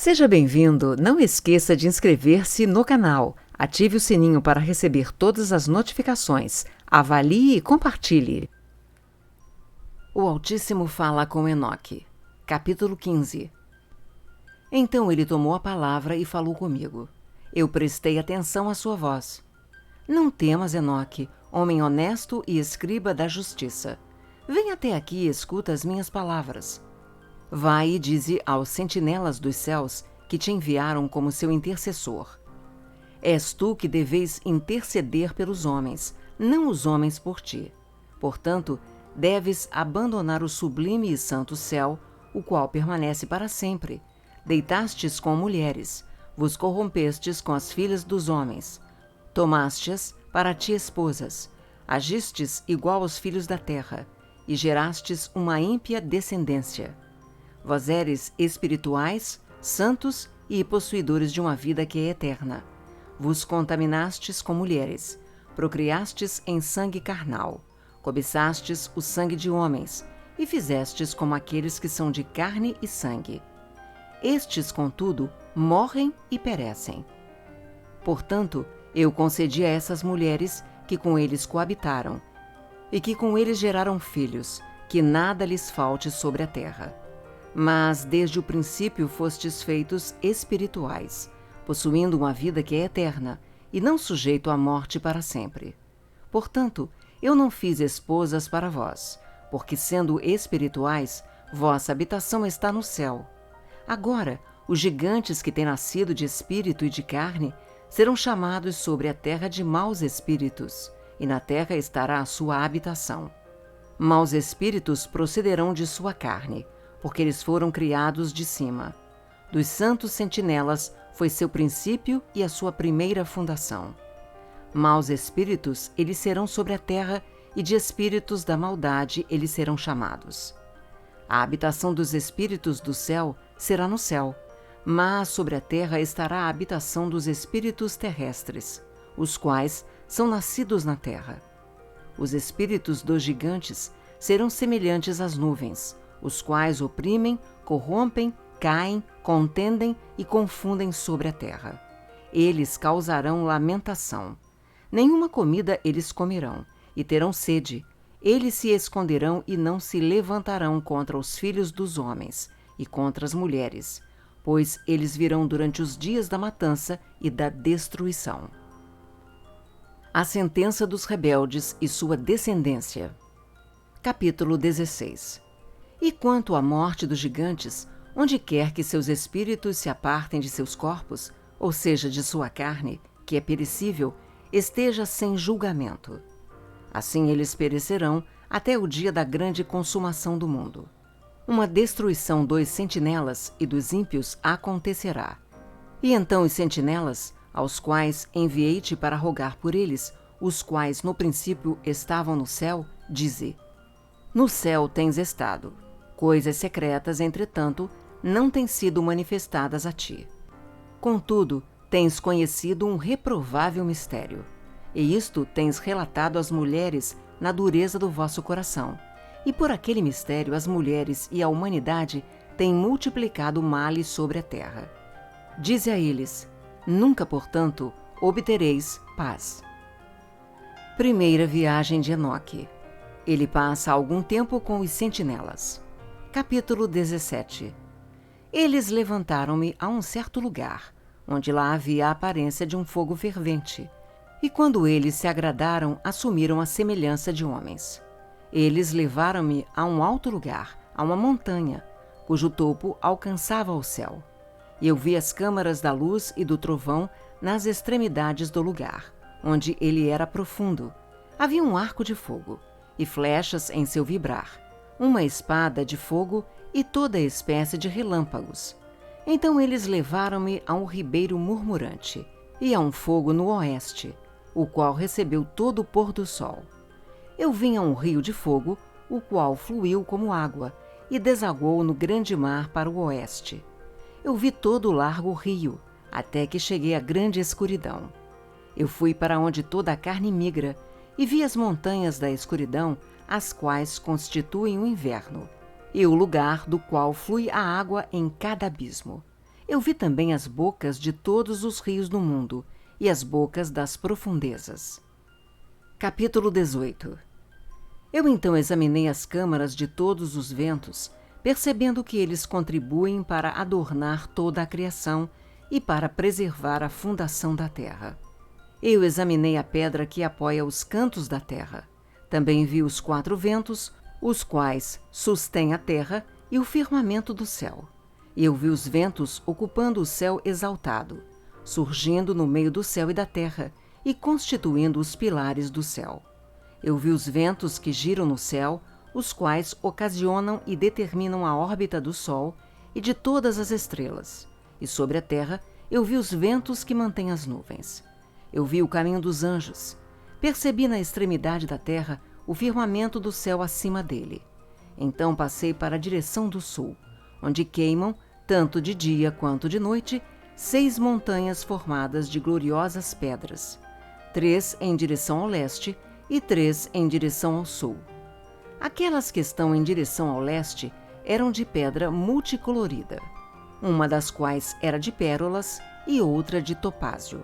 Seja bem-vindo, não esqueça de inscrever-se no canal, ative o sininho para receber todas as notificações, avalie e compartilhe. O Altíssimo fala com Enoque. Capítulo 15. Então ele tomou a palavra e falou comigo. Eu prestei atenção à sua voz. Não temas, Enoque, homem honesto e escriba da justiça. Vem até aqui e escuta as minhas palavras. Vai e dize aos sentinelas dos céus que te enviaram como seu intercessor. És tu que deveis interceder pelos homens, não os homens por ti. Portanto, deves abandonar o sublime e santo céu, o qual permanece para sempre. Deitastes com mulheres, vos corrompestes com as filhas dos homens. Tomastes para ti esposas, agistes igual aos filhos da terra, e gerastes uma ímpia descendência. Vós eres espirituais, santos e possuidores de uma vida que é eterna. Vos contaminastes com mulheres, procriastes em sangue carnal, cobiçastes o sangue de homens, e fizestes como aqueles que são de carne e sangue. Estes, contudo, morrem e perecem. Portanto, eu concedi a essas mulheres que com eles coabitaram, e que com eles geraram filhos, que nada lhes falte sobre a terra. Mas desde o princípio fostes feitos espirituais, possuindo uma vida que é eterna, e não sujeito à morte para sempre. Portanto, eu não fiz esposas para vós, porque sendo espirituais, vossa habitação está no céu. Agora, os gigantes que têm nascido de espírito e de carne serão chamados sobre a terra de maus espíritos, e na terra estará a sua habitação. Maus espíritos procederão de sua carne, porque eles foram criados de cima. Dos santos sentinelas foi seu princípio e a sua primeira fundação. Maus espíritos eles serão sobre a terra, e de espíritos da maldade eles serão chamados. A habitação dos espíritos do céu será no céu, mas sobre a terra estará a habitação dos espíritos terrestres, os quais são nascidos na terra. Os espíritos dos gigantes serão semelhantes às nuvens, os quais oprimem, corrompem, caem, contendem e confundem sobre a terra. Eles causarão lamentação. Nenhuma comida eles comerão, e terão sede. Eles se esconderão e não se levantarão contra os filhos dos homens e contra as mulheres, pois eles virão durante os dias da matança e da destruição. A sentença dos rebeldes e sua descendência. Capítulo 16. E quanto à morte dos gigantes, onde quer que seus espíritos se apartem de seus corpos, ou seja, de sua carne, que é perecível, esteja sem julgamento. Assim eles perecerão até o dia da grande consumação do mundo. Uma destruição dos sentinelas e dos ímpios acontecerá. E então os sentinelas, aos quais enviei-te para rogar por eles, os quais no princípio estavam no céu, dize: No céu tens estado. Coisas secretas, entretanto, não têm sido manifestadas a ti. Contudo, tens conhecido um reprovável mistério, e isto tens relatado às mulheres na dureza do vosso coração. E por aquele mistério as mulheres e a humanidade têm multiplicado males sobre a terra. Dize a eles: nunca, portanto, obtereis paz. Primeira viagem de Enoque. Ele passa algum tempo com os sentinelas. Capítulo 17. Eles levantaram-me a um certo lugar, onde lá havia a aparência de um fogo fervente. E quando eles se agradaram, assumiram a semelhança de homens. Eles levaram-me a um alto lugar, a uma montanha, cujo topo alcançava o céu. E eu vi as câmaras da luz e do trovão nas extremidades do lugar, onde ele era profundo. Havia um arco de fogo, e flechas em seu vibrar, uma espada de fogo e toda espécie de relâmpagos. Então eles levaram-me a um ribeiro murmurante e a um fogo no oeste, o qual recebeu todo o pôr do sol. Eu vi a um rio de fogo, o qual fluiu como água e desaguou no grande mar para o oeste. Eu vi todo o largo rio, até que cheguei à grande escuridão. Eu fui para onde toda a carne migra, e vi as montanhas da escuridão, as quais constituem o inverno, e o lugar do qual flui a água em cada abismo. Eu vi também as bocas de todos os rios do mundo e as bocas das profundezas. Capítulo 18. Eu então examinei as câmaras de todos os ventos, percebendo que eles contribuem para adornar toda a criação e para preservar a fundação da terra. Eu examinei a pedra que apoia os cantos da terra. Também vi os 4 ventos, os quais sustêm a terra e o firmamento do céu. E eu vi os ventos ocupando o céu exaltado, surgindo no meio do céu e da terra e constituindo os pilares do céu. Eu vi os ventos que giram no céu, os quais ocasionam e determinam a órbita do Sol e de todas as estrelas. E sobre a terra eu vi os ventos que mantêm as nuvens. Eu vi o caminho dos anjos. Percebi na extremidade da terra o firmamento do céu acima dele. Então passei para a direção do sul, onde queimam, tanto de dia quanto de noite, 6 montanhas formadas de gloriosas pedras, 3 em direção ao leste e 3 em direção ao sul. Aquelas que estão em direção ao leste eram de pedra multicolorida, uma das quais era de pérolas e outra de topázio.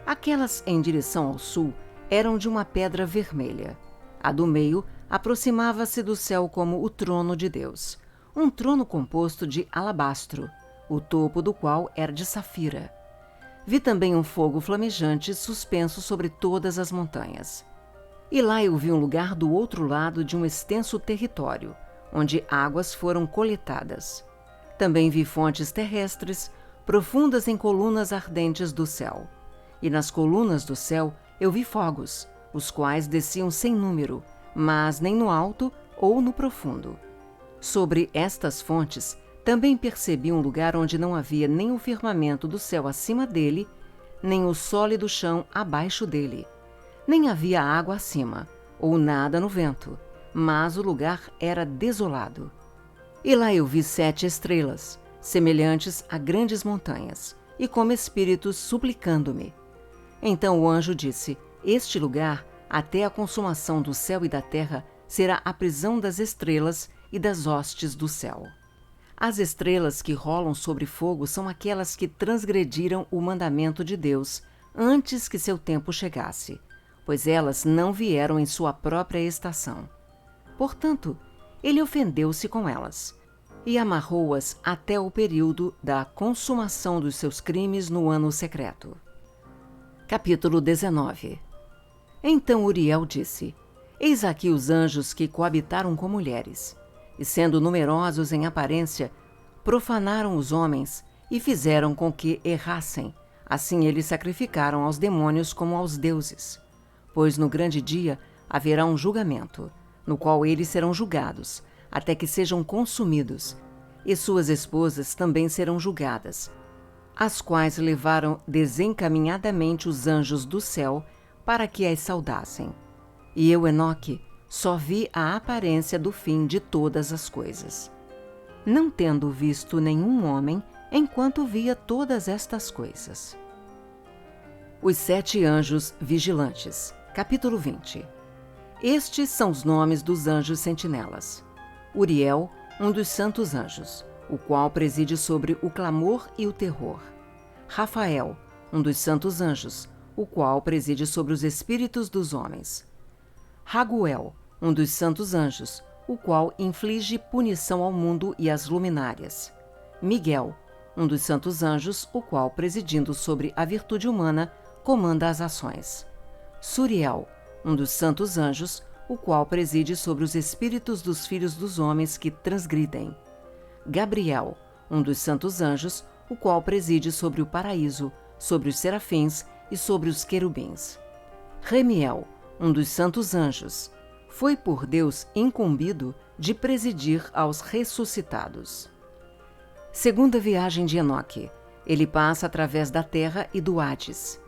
Aquelas em direção ao sul eram de uma pedra vermelha. A do meio aproximava-se do céu como o trono de Deus, um trono composto de alabastro, o topo do qual era de safira. Vi também um fogo flamejante suspenso sobre todas as montanhas. E lá eu vi um lugar do outro lado de um extenso território, onde águas foram coletadas. Também vi fontes terrestres, profundas em colunas ardentes do céu. E nas colunas do céu eu vi fogos, os quais desciam sem número, mas nem no alto ou no profundo. Sobre estas fontes também percebi um lugar onde não havia nem o firmamento do céu acima dele, nem o sólido chão abaixo dele. Nem havia água acima, ou nada no vento, mas o lugar era desolado. E lá eu vi 7 estrelas, semelhantes a grandes montanhas, e como espíritos suplicando-me. Então o anjo disse: Este lugar, até a consumação do céu e da terra, será a prisão das estrelas e das hostes do céu. As estrelas que rolam sobre fogo são aquelas que transgrediram o mandamento de Deus antes que seu tempo chegasse, pois elas não vieram em sua própria estação. Portanto, ele ofendeu-se com elas e amarrou-as até o período da consumação dos seus crimes no ano secreto. Capítulo 19. Então Uriel disse: Eis aqui os anjos que coabitaram com mulheres, e sendo numerosos em aparência, profanaram os homens e fizeram com que errassem. Assim eles sacrificaram aos demônios como aos deuses. Pois no grande dia haverá um julgamento, no qual eles serão julgados, até que sejam consumidos, e suas esposas também serão julgadas, as quais levaram desencaminhadamente os anjos do céu para que as saudassem. E eu, Enoque, só vi a aparência do fim de todas as coisas, não tendo visto nenhum homem enquanto via todas estas coisas. Os 7 anjos vigilantes. Capítulo 20. Estes são os nomes dos anjos sentinelas. Uriel, um dos santos anjos, o qual preside sobre o clamor e o terror. Rafael, um dos santos anjos, o qual preside sobre os espíritos dos homens. Raguel, um dos santos anjos, o qual inflige punição ao mundo e às luminárias. Miguel, um dos santos anjos, o qual, presidindo sobre a virtude humana, comanda as ações. Suriel, um dos santos anjos, o qual preside sobre os espíritos dos filhos dos homens que transgridem. Gabriel, um dos santos anjos, o qual preside sobre o paraíso, sobre os serafins e sobre os querubins. Remiel, um dos santos anjos, foi por Deus incumbido de presidir aos ressuscitados. Segunda viagem de Enoque. Ele passa através da terra e do Hades.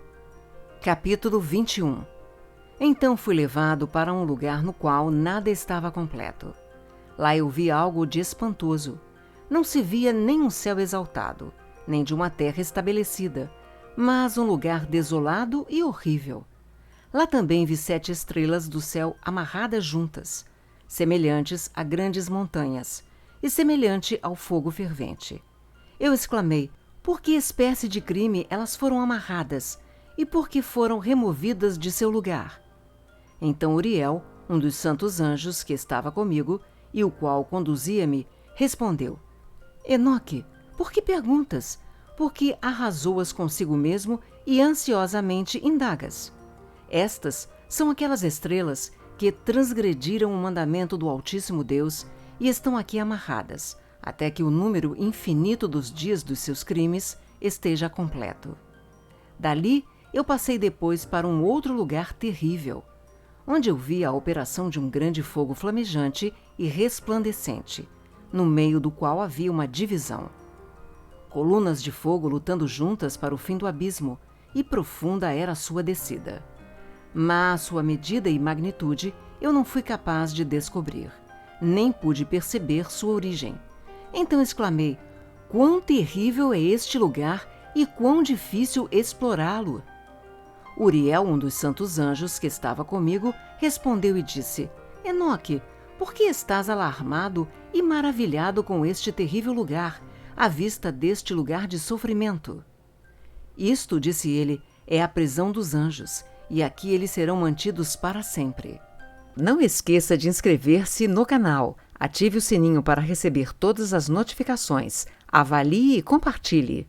Capítulo 21. Então fui levado para um lugar no qual nada estava completo. Lá eu vi algo de espantoso. Não se via nem um céu exaltado, nem de uma terra estabelecida, mas um lugar desolado e horrível. Lá também vi 7 estrelas do céu amarradas juntas, semelhantes a grandes montanhas, e semelhante ao fogo fervente. Eu exclamei: Por que espécie de crime elas foram amarradas e por que foram removidas de seu lugar? Então Uriel, um dos santos anjos que estava comigo e o qual conduzia-me, respondeu: Enoque, por que perguntas? Por que arrasou-as consigo mesmo e ansiosamente indagas? Estas são aquelas estrelas que transgrediram o mandamento do Altíssimo Deus e estão aqui amarradas, até que o número infinito dos dias dos seus crimes esteja completo. Dali eu passei depois para um outro lugar terrível, onde eu vi a operação de um grande fogo flamejante e resplandecente, no meio do qual havia uma divisão. Colunas de fogo lutando juntas para o fim do abismo, e profunda era a sua descida. Mas sua medida e magnitude eu não fui capaz de descobrir, nem pude perceber sua origem. Então exclamei: quão terrível é este lugar e quão difícil explorá-lo! Uriel, um dos santos anjos que estava comigo, respondeu e disse: Enoque, por que estás alarmado e maravilhado com este terrível lugar, à vista deste lugar de sofrimento? Isto, disse ele, é a prisão dos anjos, e aqui eles serão mantidos para sempre. Não esqueça de inscrever-se no canal, ative o sininho para receber todas as notificações, avalie e compartilhe.